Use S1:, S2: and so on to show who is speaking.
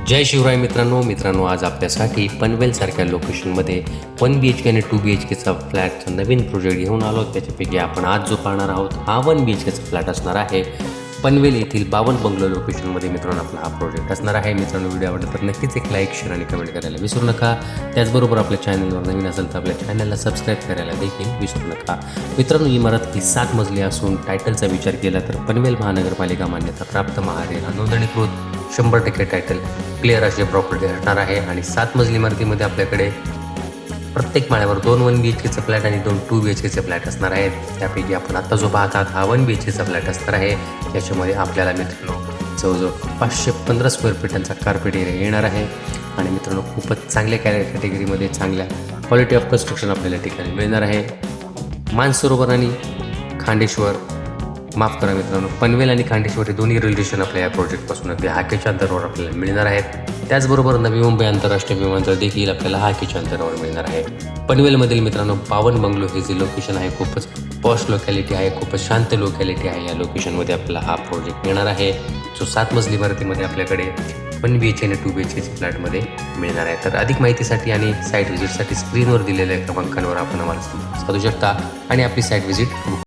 S1: जय शिवराय मित्रांनो आज आपल्यासाठी पनवेलसारख्या लोकेशनमध्ये 1 BHK आणि 2 BHKचा फ्लॅटचा नवीन प्रोजेक्ट घेऊन आलो. त्याच्यापैकी आपण आज जो पाहणार आहोत हा 1 BHKचा फ्लॅट असणार आहे. पनवेल येथील 52 बंगलो लोकेशनमध्ये मित्रांनो आपला हा प्रोजेक्ट असणार आहे. मित्रांनो व्हिडिओ आवडला तर नक्कीच एक लाईक शेअर आणि कमेंट करायला विसरू नका. त्याचबरोबर आपल्या चॅनलवर नवीन असेल तर आपल्या चॅनलला सबस्क्राईब करायला देखील विसरू नका. मित्रांनो इमारत ही 7 मजली असून टायटलचा विचार केला तर पनवेल महानगरपालिका मान्यता प्राप्त महारेरा नोंदणीकृत 100% टायटल क्लिअर अशी प्रॉपर्टी असणार आहे. आणि 7 मजली इमारतीमध्ये आपल्याकडे प्रत्येक माळ्यावर 2 1 BHKचे फ्लॅट आणि 2 2 BHKचे फ्लॅट असणार आहेत. त्यापैकी आपण आता जो पाहतात हा 1 BHKचा फ्लॅट असणार आहे. त्याच्यामध्ये आपल्याला मित्रांनो जवळजवळ 515 स्क्वेअर फीटांचा कार्पेट एरिया येणार आहे. आणि मित्रांनो खूपच चांगल्या कॅटेगरीमध्ये चांगल्या क्वालिटी ऑफ कन्स्ट्रक्शन आपल्याला ठिकाणी मिळणार आहे. मानसरोवर आणि खांडेश्वर माफ करा मित्रांनो, पनवेल आणि खांडेश्वर हे दोन्ही रेल्वे स्टेशन आपल्या या प्रोजेक्टपासून अगदी हाकेच्या अंतरावर आपल्याला मिळणार आहेत. त्याचबरोबर नवी मुंबई आंतरराष्ट्रीय विमानतळ देखील आपल्याला हाकेच्या अंतरावर मिळणार आहे. पनवेलमधील मित्रांनो 52 बंगलो हे जे लोकेशन आहे खूपच पॉश लोकॅलिटी आहे, खूपच शांत लोकॅलिटी आहे. या लोकेशनमध्ये आपल्याला हा प्रोजेक्ट मिळणार आहे जो 7 मजली इमारतीमध्ये आपल्याकडे 1 BHK आणि 2 BHKच्या फ्लॅटमध्ये मिळणार आहे. तर अधिक माहितीसाठी आणि साईट व्हिजिटसाठी स्क्रीनवर दिलेल्या क्रमांकांवर आपण आम्हाला साधू शकता आणि आपली साईट व्हिजिट